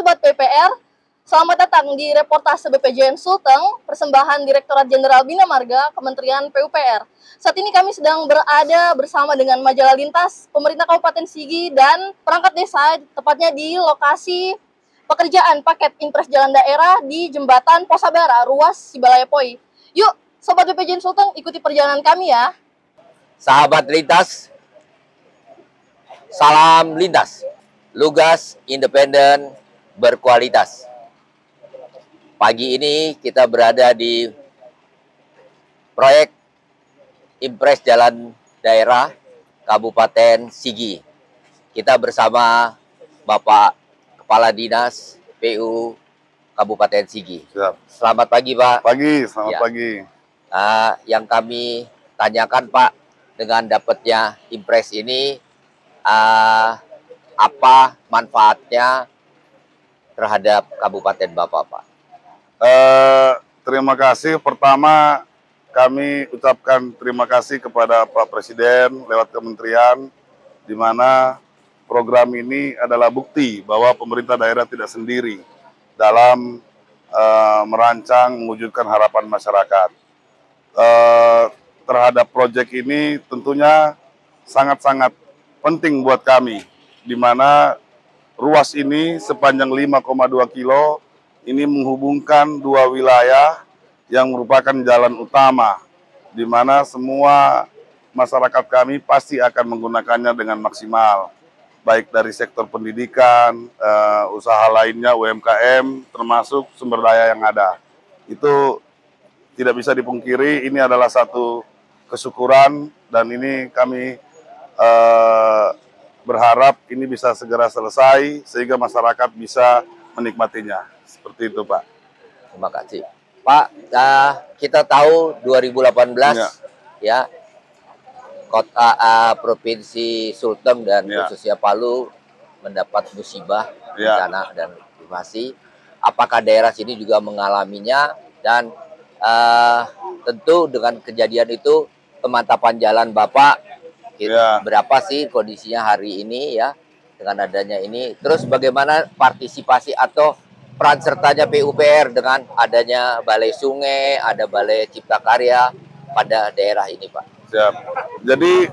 Sobat PPR, selamat datang di reportase BPJN Sulteng, persembahan Direktorat Jenderal Bina Marga, Kementerian PUPR. Saat ini kami sedang berada bersama dengan Majalah Lintas, pemerintah Kabupaten Sigi, dan perangkat desa, tepatnya di lokasi pekerjaan paket impres jalan daerah di Jembatan Posabara, ruas Sibalayapoi. Yuk, Sobat BPJN Sulteng, ikuti perjalanan kami ya. Sahabat lintas, salam lintas, lugas, independen, berkualitas. Pagi ini kita berada di proyek impres jalan daerah Kabupaten Sigi. Kita bersama Bapak Kepala Dinas PU Kabupaten Sigi. Siap. Selamat pagi, Pak. Selamat pagi. Yang kami tanyakan, Pak, dengan dapatnya impres ini, apa manfaatnya terhadap Kabupaten Bapak, Pak? Terima kasih. Pertama, kami ucapkan terima kasih kepada Pak Presiden lewat kementerian, di mana program ini adalah bukti bahwa pemerintah daerah tidak sendiri dalam merancang, mewujudkan harapan masyarakat. Terhadap proyek ini tentunya sangat-sangat penting buat kami, di mana ruas ini sepanjang 5,2 kilo ini menghubungkan dua wilayah yang merupakan jalan utama, di mana semua masyarakat kami pasti akan menggunakannya dengan maksimal, baik dari sektor pendidikan, usaha lainnya, UMKM, termasuk sumber daya yang ada. Itu tidak bisa dipungkiri, ini adalah satu kesyukuran, dan ini kami berharap ini bisa segera selesai sehingga masyarakat bisa menikmatinya. Seperti itu, Pak. Terima kasih. Pak, kita tahu 2018 ya kota Provinsi Sulteng dan khususnya Palu mendapat musibah bencana dan invasi. Apakah daerah sini juga mengalaminya, dan tentu dengan kejadian itu pemantapan jalan Bapak berapa sih kondisinya hari ini ya dengan adanya ini? Terus bagaimana partisipasi atau peran sertanya PUPR dengan adanya balai sungai, ada balai cipta karya pada daerah ini, Pak? Siap. Jadi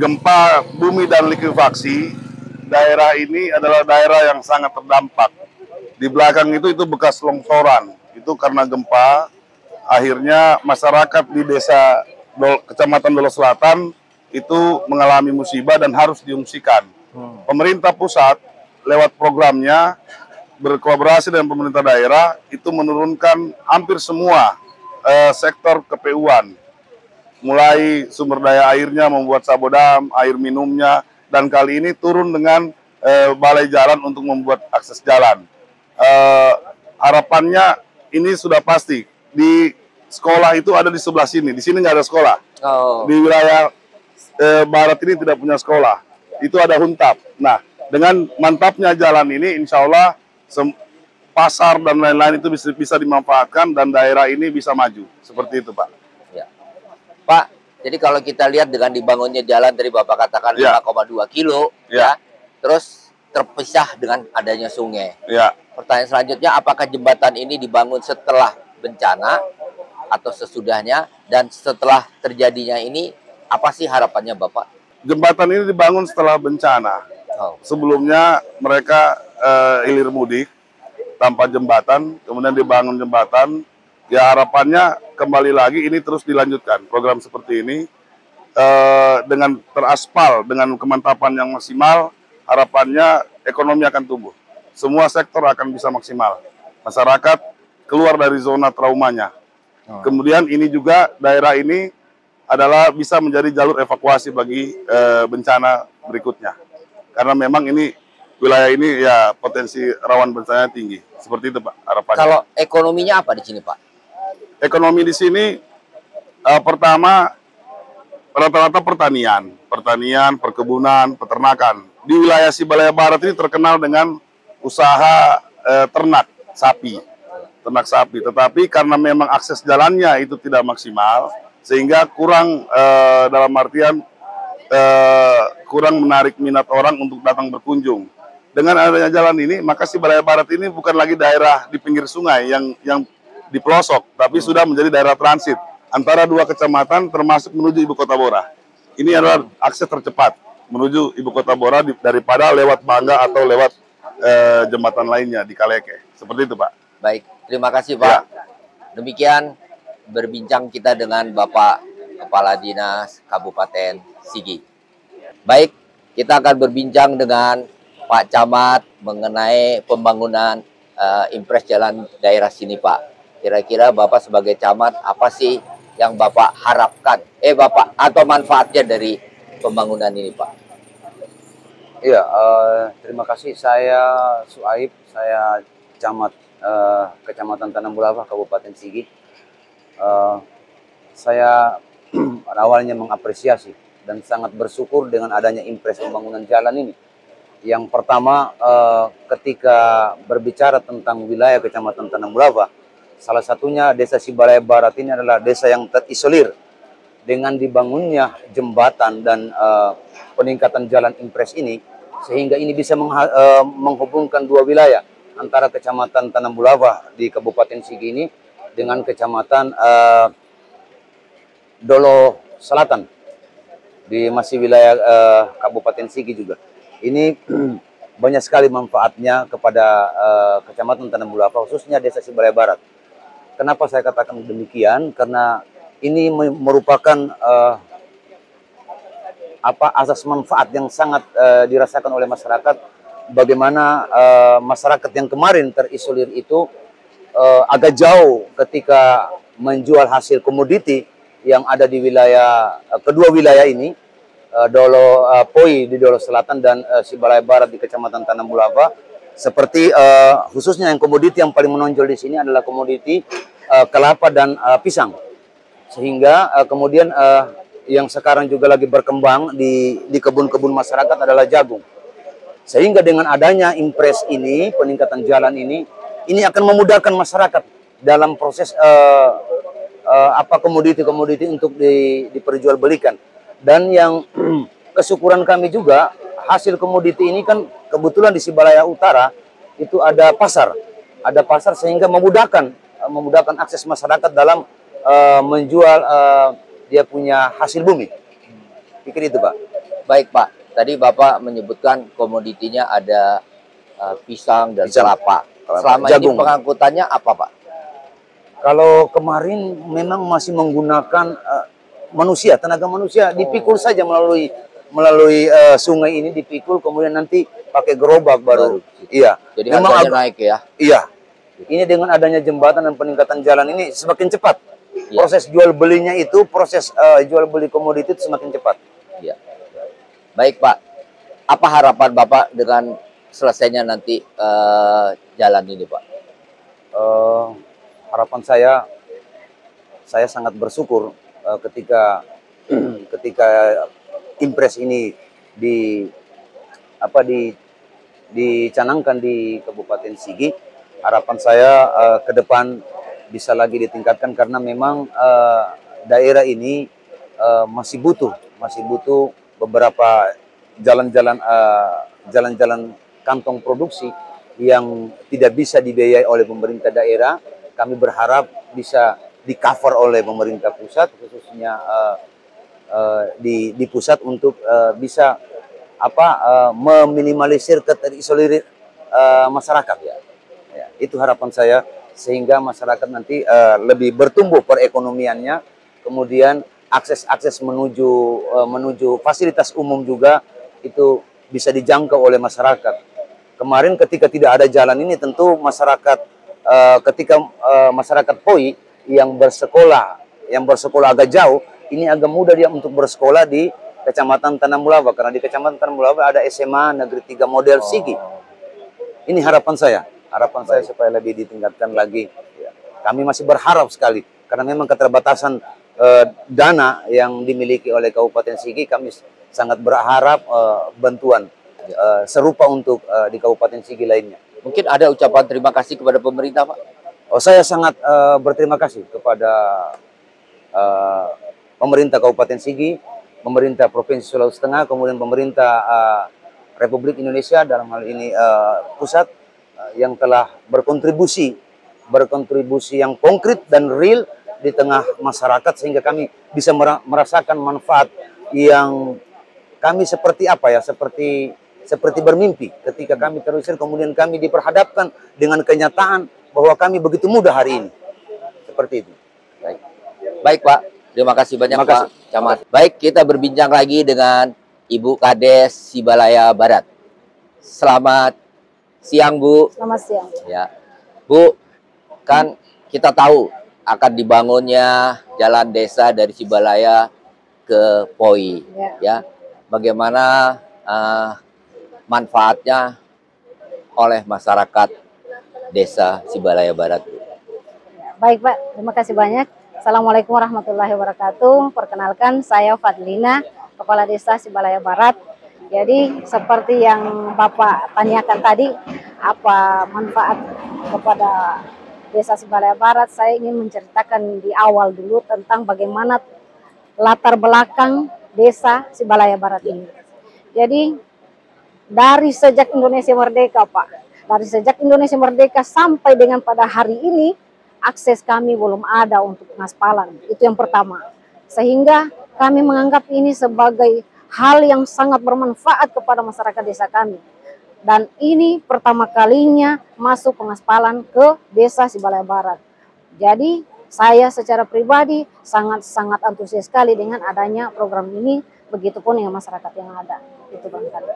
gempa bumi dan likuifaksi, daerah ini adalah daerah yang sangat terdampak. Di belakang itu bekas longsoran. Itu karena gempa, akhirnya masyarakat di desa Kecamatan Dolo Selatan itu mengalami musibah dan harus diungsikan. Pemerintah pusat lewat programnya berkolaborasi dengan pemerintah daerah itu menurunkan hampir semua sektor KPU-an. Mulai sumber daya airnya, membuat sabodam, air minumnya, dan kali ini turun dengan balai jalan untuk membuat akses jalan. Harapannya ini sudah pasti. Di sekolah itu ada di sebelah sini. Di sini nggak ada sekolah. Di wilayah barat ini tidak punya sekolah. Itu ada Huntap. Nah, dengan mantapnya jalan ini, insya Allah pasar dan lain-lain itu bisa dimanfaatkan dan daerah ini bisa maju. Seperti itu, Pak. Ya. Pak, jadi kalau kita lihat dengan dibangunnya jalan dari Bapak katakan 5,2 kilo, terus terpisah dengan adanya sungai. Pertanyaan selanjutnya, apakah jembatan ini dibangun setelah bencana atau sesudahnya, dan setelah terjadinya ini apa sih harapannya Bapak? Jembatan ini dibangun setelah bencana. Sebelumnya mereka hilir mudik tanpa jembatan, kemudian dibangun jembatan. Ya, harapannya kembali lagi ini terus dilanjutkan program seperti ini dengan teraspal, dengan kemantapan yang maksimal. Harapannya ekonomi akan tumbuh, semua sektor akan bisa maksimal, masyarakat keluar dari zona traumanya. Kemudian ini juga daerah ini adalah bisa menjadi jalur evakuasi bagi bencana berikutnya, karena memang ini wilayah ini ya potensi rawan bencana tinggi. Seperti itu, Pak, harapannya. Kalau ekonominya apa di sini, Pak? Ekonomi di sini pertama rata-rata pertanian, perkebunan, peternakan. Di wilayah Sibalaya Barat ini terkenal dengan usaha ternak sapi. Tetapi karena memang akses jalannya itu tidak maksimal, sehingga kurang dalam artian kurang menarik minat orang untuk datang berkunjung. dengan adanya jalan ini, maka Sibalaya Barat ini bukan lagi daerah di pinggir sungai yang di pelosok, tapi sudah menjadi daerah transit antara dua kecamatan termasuk menuju Ibu Kota Bora. Ini adalah akses tercepat menuju Ibu Kota Bora daripada lewat Bangga atau lewat jembatan lainnya di Kaleke. Seperti itu, Pak. Baik, terima kasih Pak. Ya. Demikian berbincang kita dengan Bapak Kepala Dinas Kabupaten Sigi. Baik, kita akan berbincang dengan Pak Camat mengenai pembangunan impres jalan daerah sini, Pak. Kira-kira Bapak sebagai camat, apa sih yang Bapak harapkan, Bapak, atau manfaatnya dari pembangunan ini, Pak? Iya, terima kasih. Saya Suaib, saya camat Kecamatan Tanah Bulava, Kabupaten Sigi. Saya awalnya mengapresiasi dan sangat bersyukur dengan adanya impres pembangunan jalan ini. Yang pertama, ketika berbicara tentang wilayah Kecamatan Tanah Bulava, salah satunya Desa Sibalaya Barat ini adalah desa yang terisolir. Dengan dibangunnya jembatan dan peningkatan jalan impres ini, sehingga ini bisa menghubungkan dua wilayah antara Kecamatan Tanah Bulava di Kabupaten Sigi ini dengan Kecamatan Dolo Selatan di masih wilayah Kabupaten Sigi juga. Ini banyak sekali manfaatnya kepada Kecamatan Tanah Bulava, khususnya Desa Sibalaya Barat. Kenapa saya katakan demikian? Karena ini merupakan asas manfaat yang sangat dirasakan oleh masyarakat. Bagaimana masyarakat yang kemarin terisolir itu agak jauh ketika menjual hasil komoditi yang ada di wilayah kedua wilayah ini, Dolo Poi di Dolo Selatan dan Sibalaya Barat di Kecamatan Tanah Bulava. Seperti khususnya yang komoditi yang paling menonjol di sini adalah komoditi kelapa dan pisang. Sehingga kemudian yang sekarang juga lagi berkembang di kebun-kebun masyarakat adalah jagung. Sehingga dengan adanya impres ini, peningkatan jalan ini akan memudahkan masyarakat dalam proses komoditi-komoditi untuk diperjualbelikan. Dan yang kesyukuran kami juga, hasil komoditi ini kan kebetulan di Sibalaya Utara itu ada pasar sehingga memudahkan akses masyarakat dalam menjual dia punya hasil bumi. Pikir itu, Pak. Baik, Pak. Tadi Bapak menyebutkan komoditinya ada pisang dan kelapa. Selama jagung. Ini pengangkutannya apa, Pak? Kalau kemarin memang masih menggunakan tenaga manusia, dipikul saja melalui sungai ini, dipikul, kemudian nanti pakai gerobak baru. Iya. Jadi harganya naik ya? Iya. Ini dengan adanya jembatan dan peningkatan jalan ini semakin cepat. Iya. Proses jual belinya itu, jual beli komoditi itu semakin cepat. Iya. Baik, Pak. Apa harapan Bapak dengan selesainya nanti jalan ini, Pak? Harapan saya sangat bersyukur ketika impres ini dicanangkan di Kabupaten Sigi. Harapan saya ke depan bisa lagi ditingkatkan karena memang daerah ini masih butuh beberapa jalan-jalan kantong produksi yang tidak bisa dibiayai oleh pemerintah daerah. Kami berharap bisa di-cover oleh pemerintah pusat, khususnya di pusat untuk bisa meminimalisir keterisolir masyarakat ya. Itu harapan saya, sehingga masyarakat nanti lebih bertumbuh perekonomiannya, kemudian akses menuju fasilitas umum juga itu bisa dijangkau oleh masyarakat. Kemarin ketika tidak ada jalan ini, tentu masyarakat masyarakat Poi yang bersekolah agak jauh, ini agak mudah dia untuk bersekolah di Kecamatan Tanah Bulava, karena di Kecamatan Tanah Bulava ada SMA Negeri 3 Model Sigi. Ini harapan saya supaya lebih ditingkatkan lagi. Kami masih berharap sekali, karena memang keterbatasan dana yang dimiliki oleh Kabupaten Sigi, kami sangat berharap bantuan serupa untuk di Kabupaten Sigi lainnya. Mungkin ada ucapan terima kasih kepada pemerintah, Pak? Saya sangat berterima kasih kepada pemerintah Kabupaten Sigi, pemerintah Provinsi Sulawesi Tengah, kemudian pemerintah Republik Indonesia, dalam hal ini pusat, yang telah berkontribusi yang konkret dan real di tengah masyarakat, sehingga kami bisa merasakan manfaat yang kami seperti apa ya, seperti bermimpi ketika kami terusir, kemudian kami diperhadapkan dengan kenyataan bahwa kami begitu mudah hari ini. Seperti itu. Baik Pak, terima kasih banyak Terima kasih. Pak Camat. Baik, kita berbincang lagi dengan Ibu Kades Sibalaya Barat. Selamat siang Bu. Selamat siang. Ya, Bu, kan kita tahu akan dibangunnya jalan desa dari Sibalaya ke Poi. Ya, bagaimana manfaatnya oleh masyarakat desa Sibalaya Barat? Baik Pak, terima kasih banyak. Assalamualaikum warahmatullahi wabarakatuh. Perkenalkan, saya Fadlina, Kepala Desa Sibalaya Barat. Jadi seperti yang Bapak tanyakan tadi, apa manfaat kepada Desa Sibalaya Barat, saya ingin menceritakan di awal dulu tentang bagaimana latar belakang Desa Sibalaya Barat ini. Jadi dari sejak Indonesia merdeka Pak, dari sejak Indonesia merdeka sampai dengan pada hari ini, akses kami belum ada untuk pengaspalan. Itu yang pertama. Sehingga kami menganggap ini sebagai hal yang sangat bermanfaat kepada masyarakat desa kami. Dan ini pertama kalinya masuk pengaspalan ke Desa Sibalaya Barat. Jadi saya secara pribadi sangat-sangat antusias sekali dengan adanya program ini, begitupun dengan masyarakat yang ada. Itu barangkali.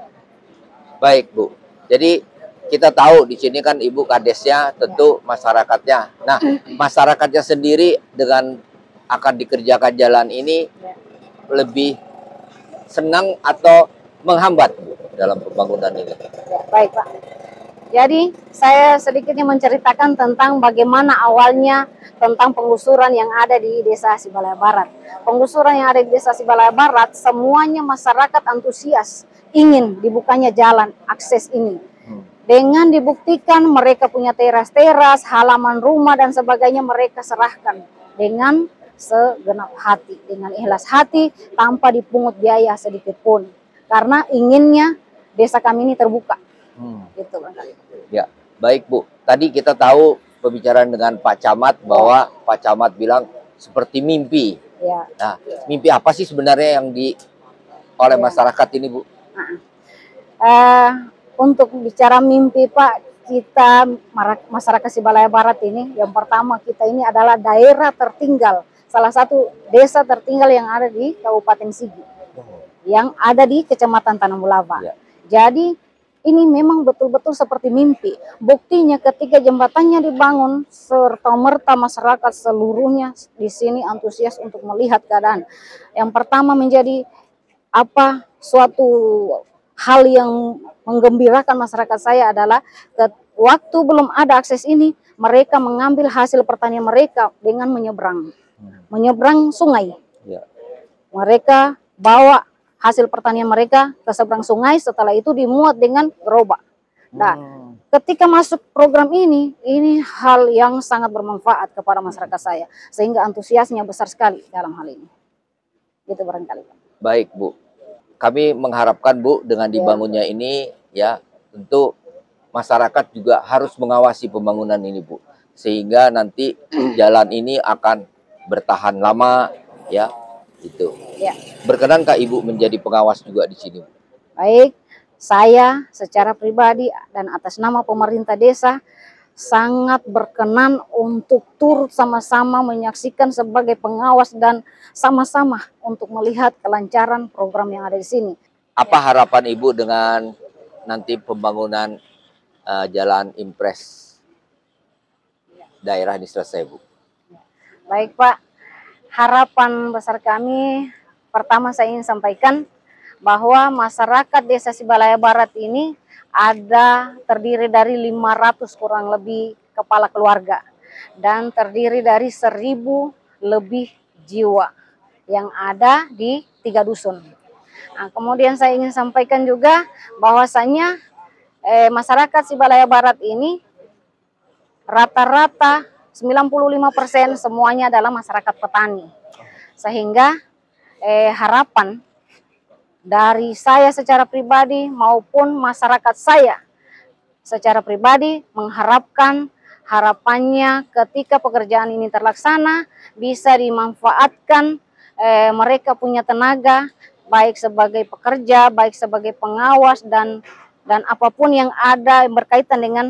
Baik Bu, jadi kita tahu di sini kan Ibu Kadesnya tentu masyarakatnya. Nah, masyarakatnya sendiri dengan akan dikerjakan jalan ini lebih senang atau menghambat Bu, dalam pembangunan ini? Ya, baik Pak. Jadi saya sedikitnya menceritakan tentang bagaimana awalnya tentang penggusuran yang ada di Desa Sibalaya Barat. Penggusuran yang ada di Desa Sibalaya Barat, semuanya masyarakat antusias ingin dibukanya jalan akses ini. Dengan dibuktikan mereka punya teras-teras, halaman rumah dan sebagainya, mereka serahkan dengan segenap hati, dengan ikhlas hati, tanpa dipungut biaya sedikit pun. Karena inginnya desa kami ini terbuka. Gitu, ya, baik Bu. Tadi kita tahu pembicaraan dengan Pak Camat bahwa Pak Camat bilang seperti mimpi. Ya. Nah, mimpi apa sih sebenarnya yang oleh masyarakat ini Bu? Untuk bicara mimpi Pak, kita masyarakat Sibalaya Barat ini, yang pertama kita ini adalah daerah tertinggal, salah satu desa tertinggal yang ada di Kabupaten Sigi, yang ada di Kecamatan Tanah Mulava. Jadi ini memang betul-betul seperti mimpi. Buktinya ketika jembatannya dibangun, serta-merta masyarakat seluruhnya di sini antusias untuk melihat keadaan. Yang pertama menjadi suatu hal yang menggembirakan masyarakat saya adalah waktu belum ada akses ini, mereka mengambil hasil pertanian mereka dengan menyeberang sungai. Mereka bawa hasil pertanian mereka ke seberang sungai, setelah itu dimuat dengan gerobak. Nah, ketika masuk program ini hal yang sangat bermanfaat kepada masyarakat saya, sehingga antusiasnya besar sekali dalam hal ini. Gitu barangkali. Baik Bu, kami mengharapkan Bu dengan dibangunnya ini ya, tentu masyarakat juga harus mengawasi pembangunan ini Bu, sehingga nanti jalan ini akan bertahan lama ya. Itu. Berkenankah Ibu menjadi pengawas juga di sini? Baik, saya secara pribadi dan atas nama pemerintah desa sangat berkenan untuk turut sama-sama menyaksikan sebagai pengawas dan sama-sama untuk melihat kelancaran program yang ada di sini. Apa harapan Ibu dengan nanti pembangunan jalan impres daerah ini selesai Bu? Baik Pak. Harapan besar kami, pertama saya ingin sampaikan bahwa masyarakat Desa Sibalaya Barat ini terdiri dari 500 kurang lebih kepala keluarga dan terdiri dari 1000 lebih jiwa yang ada di 3 dusun. Nah, kemudian saya ingin sampaikan juga bahwasanya masyarakat Sibalaya Barat ini rata-rata 95% semuanya adalah masyarakat petani. Sehingga harapan dari saya secara pribadi maupun masyarakat saya secara pribadi mengharapkan harapannya ketika pekerjaan ini terlaksana bisa dimanfaatkan mereka punya tenaga baik sebagai pekerja, baik sebagai pengawas dan apapun yang ada berkaitan dengan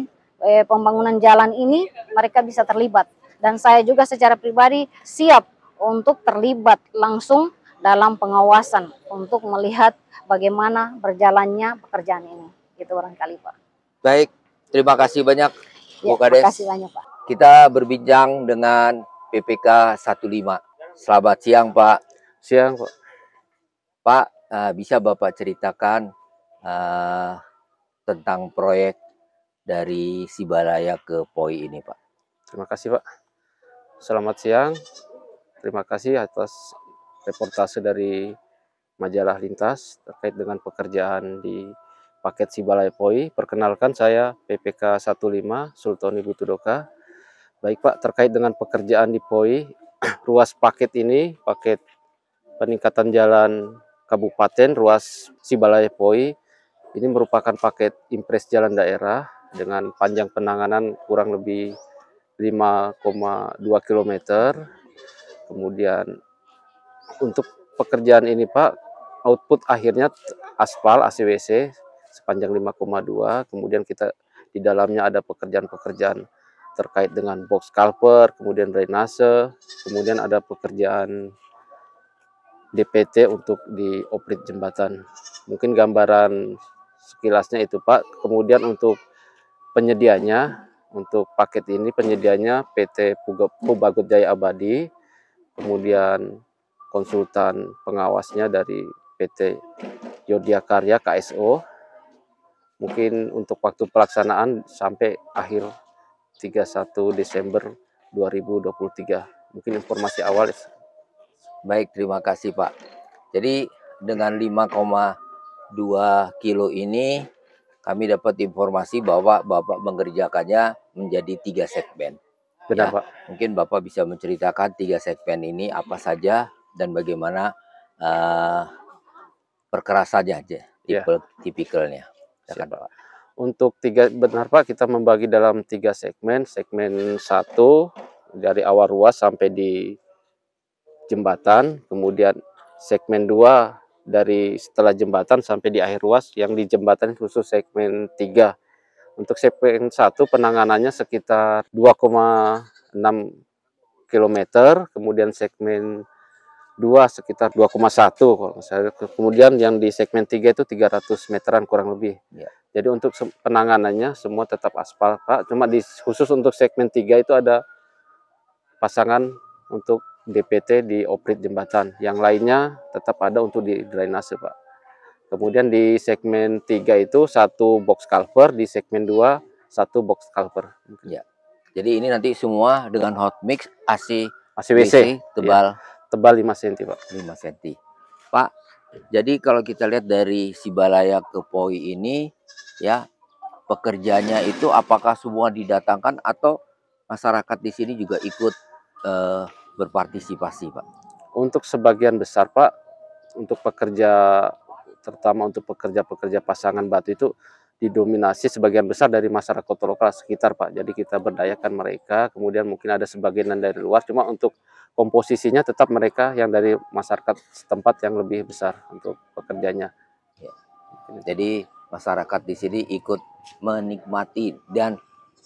pembangunan jalan ini mereka bisa terlibat. Dan saya juga secara pribadi siap untuk terlibat langsung dalam pengawasan untuk melihat bagaimana berjalannya pekerjaan ini. Gitu barangkali Pak. Baik, terima kasih banyak Bu Ya, Kades. terima kasih banyak Pak. Kita berbincang dengan PPK 15. Selamat siang Pak. Siang Pak. Pak, bisa Bapak ceritakan tentang proyek dari Sibalaya ke POI ini Pak? Terima kasih Pak. Selamat siang. Terima kasih atas reportase dari Majalah Lintas terkait dengan pekerjaan di paket Sibalaya POI. Perkenalkan saya PPK 15 Sultoni Butudoka. Baik Pak, terkait dengan pekerjaan di POI, ruas paket ini, paket peningkatan jalan kabupaten ruas Sibalaya POI, ini merupakan paket impres jalan daerah dengan panjang penanganan kurang lebih 5,2 km. Kemudian untuk pekerjaan ini Pak, output akhirnya aspal ACWC sepanjang 5,2. Kemudian kita di dalamnya ada pekerjaan-pekerjaan terkait dengan box culvert, kemudian drainase, kemudian ada pekerjaan DPT untuk di oprit jembatan. Mungkin gambaran sekilasnya itu Pak. Kemudian untuk penyedianya, untuk paket ini penyedianya PT Pubagut Jaya Abadi, kemudian konsultan pengawasnya dari PT Yodya Karya KSO. Mungkin untuk waktu pelaksanaan sampai akhir 31 Desember 2023. Mungkin informasi awal. Baik, terima kasih Pak. Jadi dengan 5,2 kilo ini kami dapat informasi bahwa Bapak mengerjakannya menjadi 3 segmen. Benar Ya, Pak. mungkin Bapak bisa menceritakan 3 segmen ini apa saja dan bagaimana perkerasannya aja, tipikalnya. Siap, Pak. Untuk benar Pak, kita membagi dalam 3 segmen. Segmen 1 dari awal ruas sampai di jembatan, kemudian segmen 2 dari setelah jembatan sampai di akhir ruas, yang di jembatan khusus segmen 3. Untuk segmen 1 penanganannya sekitar 2,6 km, kemudian segmen 2 sekitar 2,1 kalau misalnya. Kemudian yang di segmen 3 itu 300 meteran kurang lebih. Ya. Jadi untuk penanganannya semua tetap aspal Pak. Cuma khusus untuk segmen 3 itu ada pasangan untuk DPT di oprit jembatan. Yang lainnya tetap ada untuk di drainase Pak. Kemudian di segmen 3 itu 1 box culvert, di segmen 2 1 box culvert. Ya. Jadi ini nanti semua dengan hot mix ACWC tebal. Ya. Tebal 5 cm Pak. 5 cm. Pak, jadi kalau kita lihat dari Sibalaya ke POI ini, ya pekerjanya itu apakah semua didatangkan atau masyarakat di sini juga ikut berpartisipasi Pak? Untuk sebagian besar Pak, untuk pekerja, terutama untuk pekerja-pekerja pasangan batu itu didominasi sebagian besar dari masyarakat lokal sekitar Pak. Jadi kita berdayakan mereka, kemudian mungkin ada sebagian dari luar, cuma untuk komposisinya tetap mereka yang dari masyarakat setempat yang lebih besar untuk pekerjanya. Ya. Jadi masyarakat di sini ikut menikmati dan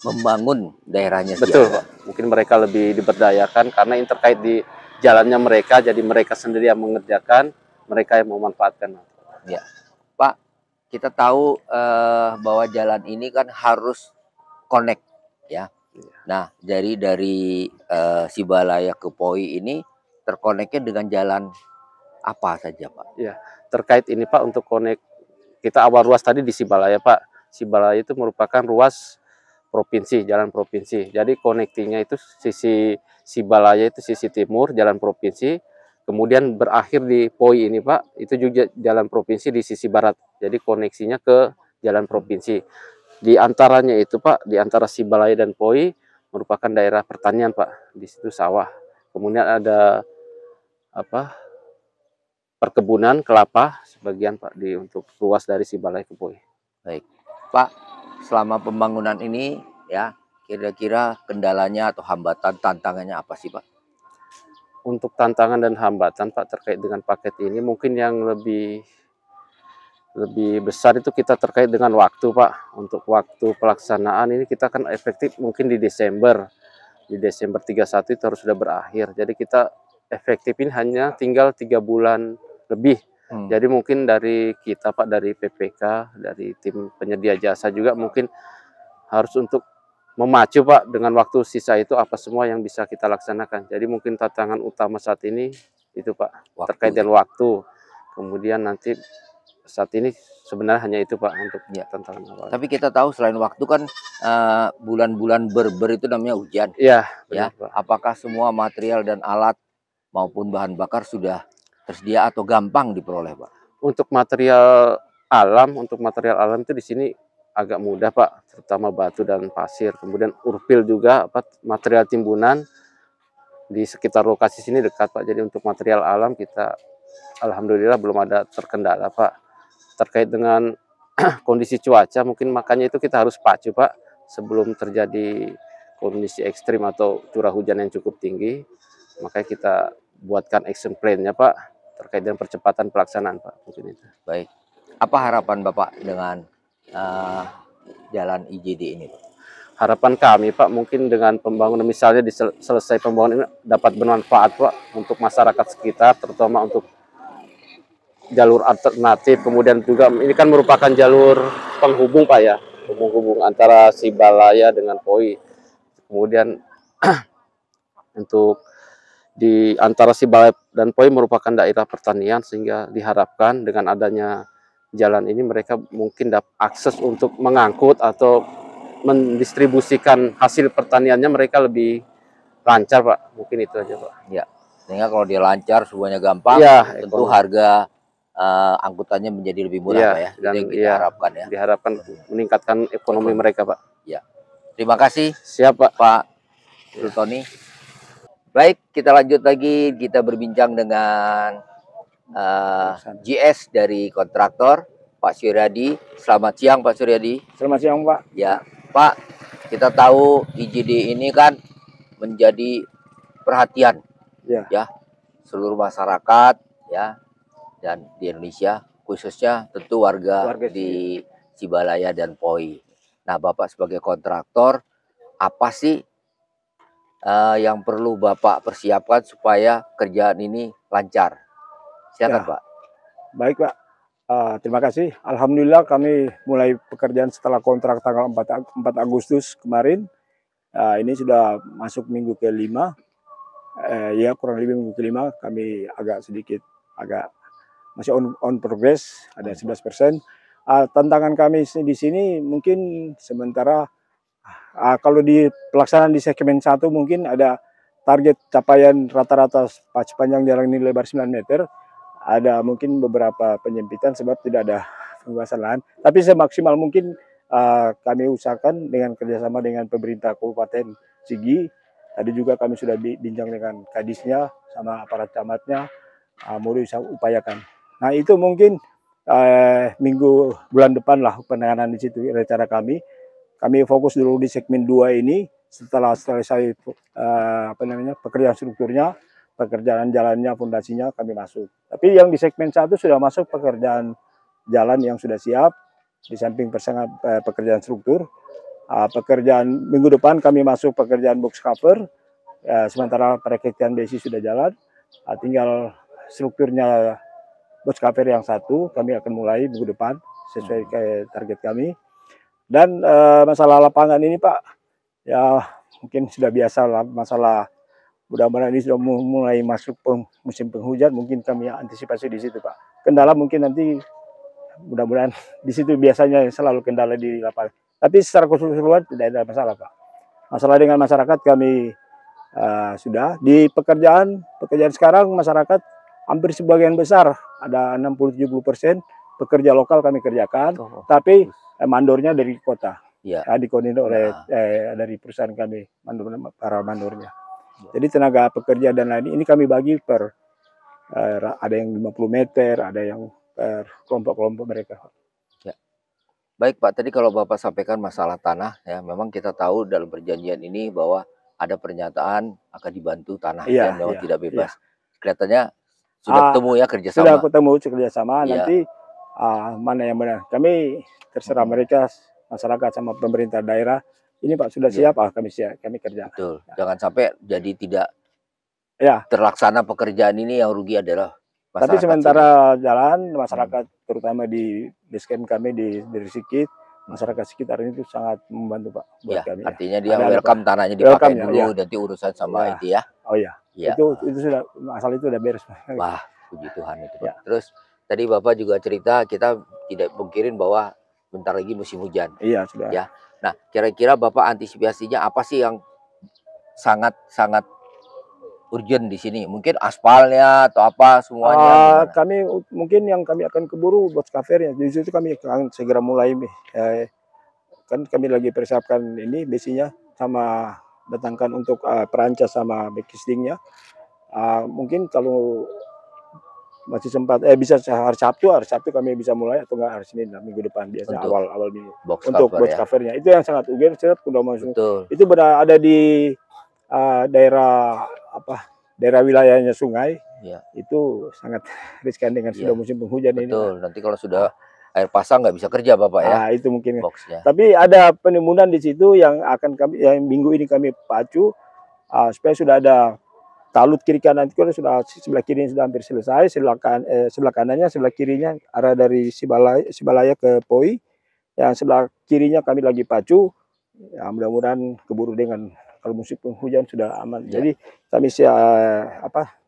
membangun daerahnya. Betul Pak. Mungkin mereka lebih diberdayakan karena ini terkait di jalannya mereka, jadi mereka sendiri yang mengerjakan, mereka yang memanfaatkan. Ya. Pak, kita tahu bahwa jalan ini kan harus connect ya. Nah, dari Sibalaya ke POI ini terkoneknya dengan jalan apa saja Pak? Ya, terkait ini Pak, untuk connect, kita awal ruas tadi di Sibalaya Pak. Sibalaya itu merupakan ruas provinsi, jalan provinsi. Jadi connectingnya itu sisi Sibalaya itu sisi timur, jalan provinsi. Kemudian berakhir di POI ini Pak, itu juga jalan provinsi di sisi barat. Jadi koneksinya ke jalan provinsi. Di antaranya itu Pak, di antara Sibalaya dan POI merupakan daerah pertanian Pak. Di situ sawah. Kemudian ada perkebunan kelapa, sebagian Pak untuk luas dari si Balai Kepoi. Baik, Pak, selama pembangunan ini ya, kira-kira kendalanya atau hambatan tantangannya apa sih Pak? Untuk tantangan dan hambatan Pak terkait dengan paket ini mungkin yang lebih besar itu kita terkait dengan waktu Pak. Untuk waktu pelaksanaan ini kita kan efektif mungkin di Desember. Di Desember 31 itu harus sudah berakhir. Jadi kita efektif ini hanya tinggal 3 bulan lebih. Jadi mungkin dari kita Pak, dari PPK, dari tim penyedia jasa juga mungkin harus untuk memacu Pak dengan waktu sisa itu apa semua yang bisa kita laksanakan. Jadi mungkin tantangan utama saat ini itu Pak, terkait dengan waktu. Kemudian nanti saat ini sebenarnya hanya itu Pak untuk tantangan awal. Tapi kita tahu selain waktu kan bulan-bulan berber itu namanya hujan. Iya. Ya. Pak. Apakah semua material dan alat maupun bahan bakar sudah tersedia atau gampang diperoleh Pak? Untuk material alam itu di sini agak mudah Pak, terutama batu dan pasir. Kemudian urpil juga material timbunan di sekitar lokasi sini dekat Pak. Jadi untuk material alam kita alhamdulillah belum ada terkendala Pak. Terkait dengan kondisi cuaca mungkin makanya itu kita harus pacu Pak sebelum terjadi kondisi ekstrim atau curah hujan yang cukup tinggi. Makanya kita buatkan action plan-nya Pak terkait dengan percepatan pelaksanaan Pak. Mungkin itu. Baik. Apa harapan Bapak dengan jalan IJD ini Pak? Harapan kami Pak mungkin dengan pembangunan misalnya selesai pembangunan ini dapat bermanfaat Pak untuk masyarakat sekitar, terutama untuk jalur alternatif. Kemudian juga ini kan merupakan jalur penghubung Pak ya, penghubung antara si Balaya dengan Poi. Kemudian untuk di antara si Balai dan Poi merupakan daerah pertanian, sehingga diharapkan dengan adanya jalan ini mereka mungkin dapat akses untuk mengangkut atau mendistribusikan hasil pertaniannya mereka lebih lancar Pak. Mungkin itu aja Pak. Ya, sehingga kalau dia lancar semuanya gampang, ya, tentu harga angkutannya menjadi lebih murah Pak ya. Dan itu yang kita harapkan ya. Diharapkan meningkatkan ekonomi mereka Pak. Ya. Terima kasih. Siap Pak. Sultoni. Baik, kita lanjut lagi. Kita berbincang dengan GS dari kontraktor, Pak Suryadi. Selamat siang Pak Suryadi. Selamat siang Pak. Ya, Pak, kita tahu IJD ini kan menjadi perhatian ya seluruh masyarakat ya, dan di Indonesia khususnya tentu warga di Sibalaya dan Poi. Nah, Bapak sebagai kontraktor, apa sih yang perlu Bapak persiapkan supaya kerjaan ini lancar? Silakan Pak. Baik Pak, terima kasih. Alhamdulillah kami mulai pekerjaan setelah kontrak tanggal 4 Agustus kemarin. Ini sudah masuk minggu ke-5. Ya kurang lebih minggu ke-5, kami agak masih on progress, ada 11%. Tantangan kami di sini mungkin sementara kalau di pelaksanaan di segmen 1 mungkin ada target capaian rata-rata sepanjang jalan ini lebar 9 meter. Ada mungkin beberapa penyempitan sebab tidak ada pembebasan lahan. Tapi semaksimal mungkin kami usahakan dengan kerjasama dengan pemerintah Kabupaten Sigi. Tadi juga kami sudah bincang dengan kadisnya sama aparat camatnya, mau upayakan. Nah itu mungkin bulan depan lah penanganan di situ rencana kami. Kami fokus dulu di segmen 2 ini. Setelah selesai pekerjaan strukturnya, pekerjaan jalannya, fondasinya kami masuk. Tapi yang di segmen 1 sudah masuk pekerjaan jalan yang sudah siap, di samping pekerjaan struktur. Pekerjaan minggu depan kami masuk pekerjaan box cover, sementara perakiraan besi sudah jalan. Tinggal strukturnya box cover yang 1 kami akan mulai minggu depan sesuai target kami. Dan masalah lapangan ini Pak, ya mungkin sudah biasa lah masalah. Mudah-mudahan ini sudah mulai masuk musim penghujan, mungkin kami antisipasi di situ Pak. Kendala mungkin nanti mudah-mudahan di situ biasanya selalu kendala di lapangan. Tapi secara keseluruhan tidak ada masalah Pak. Masalah dengan masyarakat kami sudah di pekerjaan sekarang masyarakat hampir sebagian besar ada 60-70% pekerja lokal kami kerjakan, tapi mandornya dari kota. Dikoordinir oleh dari perusahaan kami, para mandornya. Jadi tenaga pekerja dan lain ini kami bagi per ada yang 50 meter, ada yang per kelompok-kelompok mereka. Ya. Baik Pak, tadi kalau Bapak sampaikan masalah tanah, ya memang kita tahu dalam perjanjian ini bahwa ada pernyataan akan dibantu tanah Iya, dan memang iya, tidak bebas. iya. Kelihatannya sudah ketemu ya kerjasama. Sudah ketemu kerjasama, Iya. nanti mana yang benar. Kami terserah mereka, masyarakat sama pemerintah daerah. Ini Pak sudah siap, kami siap, kami kerja. Betul. Jangan sampai jadi tidak Ya. terlaksana pekerjaan ini, yang rugi adalah masyarakat. Tapi sementara jalan, masyarakat terutama di basecamp kami di Sikit, masyarakat sekitar ini tuh sangat membantu Pak buat ya, kami. Artinya dia welcome tanahnya dipakai dulu, nanti urusan sama itu ya. Oh iya. Ya. Itu sudah masalah itu udah beres. Wah, puji Tuhan itu Pak. Ya. Terus tadi Bapak juga cerita kita tidak mungkirin bahwa bentar lagi musim hujan. Iya, sudah. Ya. Nah, kira-kira Bapak antisipasinya apa sih yang sangat urgent di sini? Mungkin aspalnya atau apa semuanya? Kami mungkin yang kami akan keburu buat covernya. Di situ kami akan segera mulai. Kan kami lagi persiapkan ini besinya sama datangkan untuk perancas sama backcastingnya. Mungkin kalau masih sempat bisa hari Sabtu kami bisa mulai, atau enggak hari Senin minggu depan biasa awal minggu untuk box covernya. Itu yang sangat urgent. Sudah masuk. Itu ada di daerah wilayahnya sungai. Ya. Itu sangat riskan dengan sudah musim penghujan ini. Betul. Nanti kalau sudah air pasang nggak bisa kerja Bapak ya. Itu mungkin. Boxnya. Tapi ada penimbunan di situ yang akan yang minggu ini kami pacu supaya sudah ada talut kiri kanan. Itu sudah sebelah kiri sudah hampir selesai. Sebelah kanannya, sebelah kirinya arah dari Sibalaya ke Poi. Yang sebelah kirinya kami lagi pacu. Ya, mudah-mudahan keburu dengan kalau musim penghujan sudah aman. Ya. Jadi kami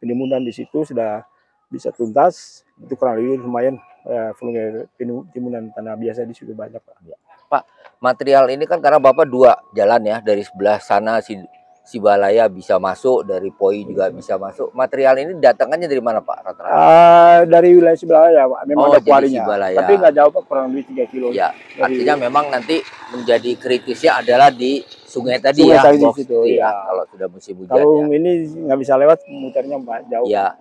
penimbunan di situ sudah bisa tuntas. Itu kurang lebih lumayan volume penimbunan tanah biasa di situ banyak Pak. Ya. Pak, material ini kan karena Bapak dua jalan ya, dari sebelah sana Sibalaya bisa masuk, dari Poi juga bisa masuk. Material ini datangnya dari mana Pak rata-rata? Dari wilayah Sibalaya Pak. Memang ada kuarinya. Tapi nggak jauh Pak, kurang lebih 3 kilo. Ya, artinya memang nanti menjadi kritisnya adalah di sungai tadi sungai ya, tadi box situ, ya. Kalau sudah musim hujan. Kalau ini nggak bisa lewat, muternya jauh. Ya,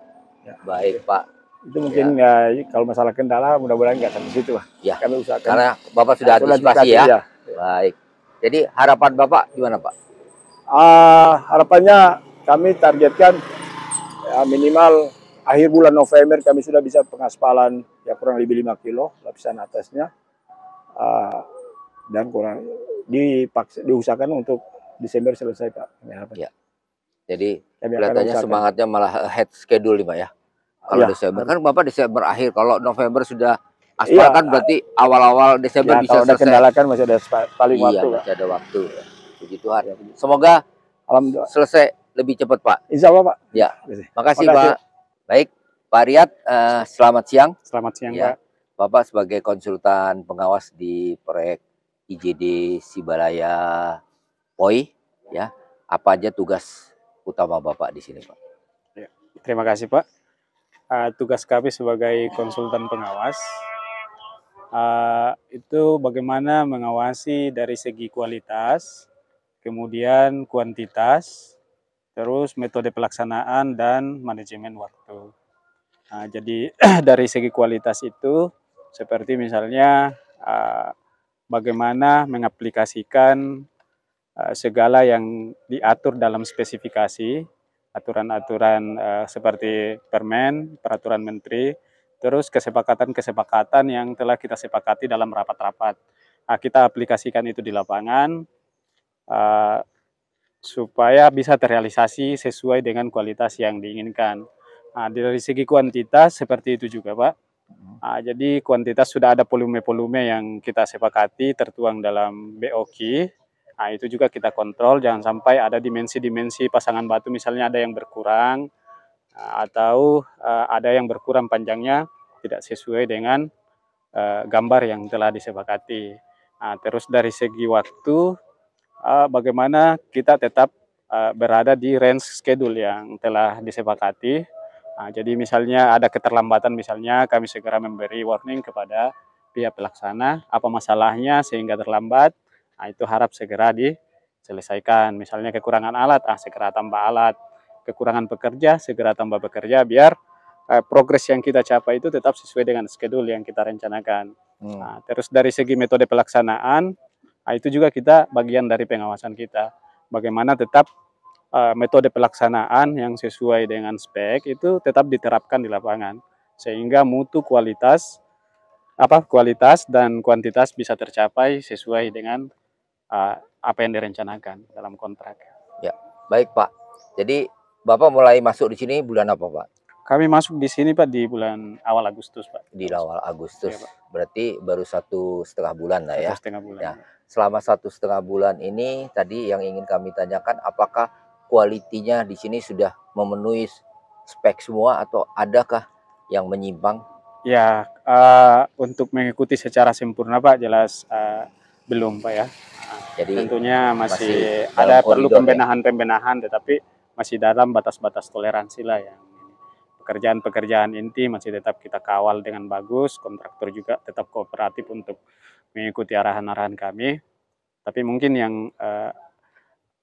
baik Pak. Itu mungkin kalau masalah kendala mudah-mudahan nggak sampai situ Pak. Ya, kami usahakan. Karena Bapak sudah antisipasi ya. Baik. Jadi harapan Bapak gimana Pak? Harapannya kami targetkan minimal akhir bulan November kami sudah bisa pengaspalan ya kurang lebih 5 kilo lapisan atasnya, dan kurang diusahakan untuk Desember selesai Pak. Ya. Jadi kelihatannya semangatnya malah ahead schedule nih Pak ya. Kalau Desember kan Bapak Desember akhir, kalau November sudah aspal kan berarti awal-awal Desember bisa kalau selesai. Kalau ada kendala kan masih ada paling waktu. Masih ada waktu. Puji Tuhan. Semoga selesai lebih cepat Pak. Insya Allah Pak. Ya. Makasih Pak. Baik Pak Riyad, selamat siang. Selamat siang ya. Pak. Bapak sebagai konsultan pengawas di proyek IJD Sibalaya Poi, ya, apa aja tugas utama Bapak di sini Pak? Ya, terima kasih Pak. Tugas kami sebagai konsultan pengawas itu bagaimana mengawasi dari segi kualitas, kemudian kuantitas, terus metode pelaksanaan dan manajemen waktu. Jadi dari segi kualitas itu seperti misalnya bagaimana mengaplikasikan segala yang diatur dalam spesifikasi, aturan-aturan seperti permen, peraturan menteri, terus kesepakatan-kesepakatan yang telah kita sepakati dalam rapat-rapat. Kita aplikasikan itu di lapangan, supaya bisa terrealisasi sesuai dengan kualitas yang diinginkan. Dari segi kuantitas seperti itu juga Pak. Jadi kuantitas sudah ada volume-volume yang kita sepakati tertuang dalam BOQ. Itu juga kita kontrol, jangan sampai ada dimensi-dimensi pasangan batu misalnya ada yang berkurang, atau ada yang berkurang panjangnya tidak sesuai dengan gambar yang telah disepakati. Terus dari segi waktu, bagaimana kita tetap berada di range schedule yang telah disepakati. Jadi misalnya ada keterlambatan, misalnya kami segera memberi warning kepada pihak pelaksana apa masalahnya sehingga terlambat. Itu harap segera diselesaikan. Misalnya kekurangan alat, segera tambah alat. Kekurangan pekerja, segera tambah pekerja biar progres yang kita capai itu tetap sesuai dengan schedule yang kita rencanakan. Nah, terus dari segi metode pelaksanaan, itu juga kita bagian dari pengawasan kita. Bagaimana tetap metode pelaksanaan yang sesuai dengan spek itu tetap diterapkan di lapangan, sehingga mutu kualitas dan kuantitas bisa tercapai sesuai dengan apa yang direncanakan dalam kontrak. Ya, baik Pak. Jadi Bapak mulai masuk di sini bulan apa Pak? Kami masuk di sini Pak di bulan awal Agustus Pak. Di awal Agustus, Ya, Pak. Berarti baru 1,5 bulan lah ya. 1,5 bulan. Ya. Selama 1,5 bulan ini tadi yang ingin kami tanyakan, apakah kualitinya di sini sudah memenuhi spek semua atau adakah yang menyimpang? Ya, untuk mengikuti secara sempurna Pak jelas belum Pak ya. Jadi tentunya masih ada dalam perlu koridor, pembenahan, tetapi masih dalam batas-batas toleransi lah yang pekerjaan-pekerjaan inti masih tetap kita kawal dengan bagus, kontraktor juga tetap kooperatif untuk mengikuti arahan-arahan kami. Tapi mungkin yang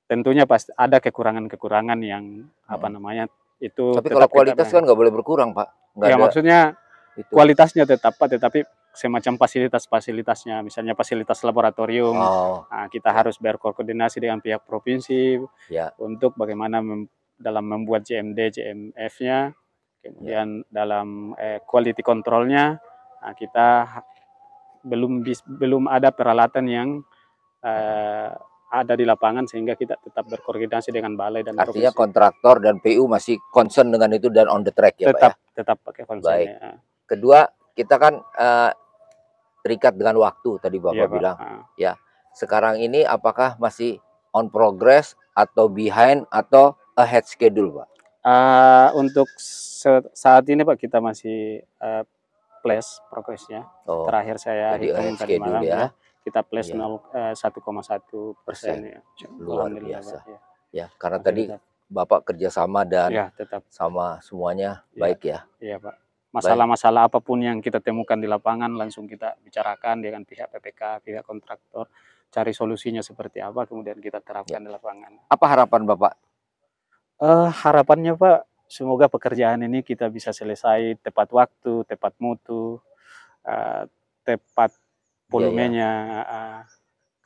tentunya pasti ada kekurangan-kekurangan yang itu. Tapi kalau kualitas kan nggak boleh berkurang Pak. Ya maksudnya itu. Kualitasnya tetap Pak, tetapi semacam fasilitasnya, misalnya fasilitas laboratorium, kita harus berkoordinasi dengan pihak provinsi untuk bagaimana dalam membuat JMD, JMF-nya, kemudian dalam quality control-nya, kita belum ada peralatan yang ada di lapangan sehingga kita tetap berkoordinasi dengan balai dan artinya provinsi. Kontraktor dan PU masih concern dengan itu dan on the track ya Pak ya? Tetap pakai concern. Baik. Kedua, kita kan terikat dengan waktu tadi Bapak bilang. Ya. Sekarang ini apakah masih on progress atau behind atau ahead schedule Pak? Untuk saat ini Pak kita masih plus progresnya. Terakhir saya hitung tadi malam ya. Kita plus 1,1% ya. Luar biasa. Ya, karena tadi Bapak kerjasama dan tetap sama semuanya baik ya. Iya Pak. Masalah-masalah apapun yang kita temukan di lapangan langsung kita bicarakan dengan pihak PPK, pihak kontraktor, cari solusinya seperti apa, kemudian kita terapkan di lapangan. Apa harapan Bapak? Harapannya Pak, semoga pekerjaan ini kita bisa selesai tepat waktu, tepat mutu, tepat volumenya,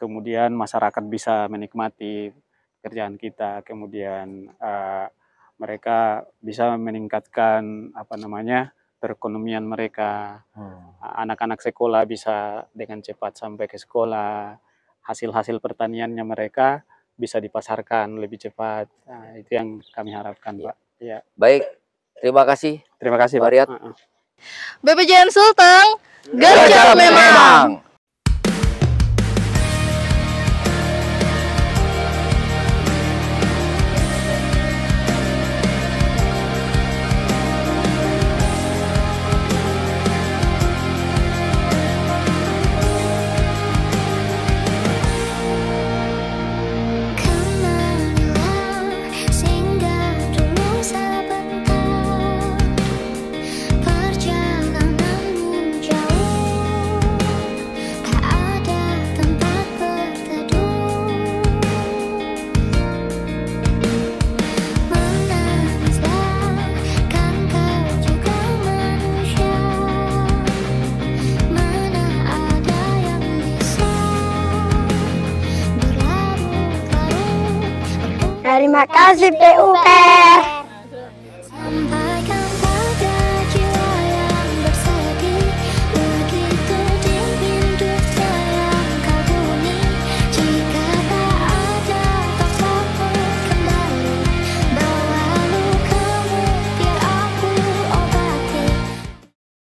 kemudian masyarakat bisa menikmati pekerjaan kita, kemudian mereka bisa meningkatkan perekonomian mereka, anak-anak sekolah bisa dengan cepat sampai ke sekolah, hasil-hasil pertaniannya mereka bisa dipasarkan lebih cepat. Nah, itu yang kami harapkan Pak. Ya. Baik, terima kasih. Terima kasih Pak. Riyad. BPJN Sulteng, gercep memang. Terima kasih PUPR.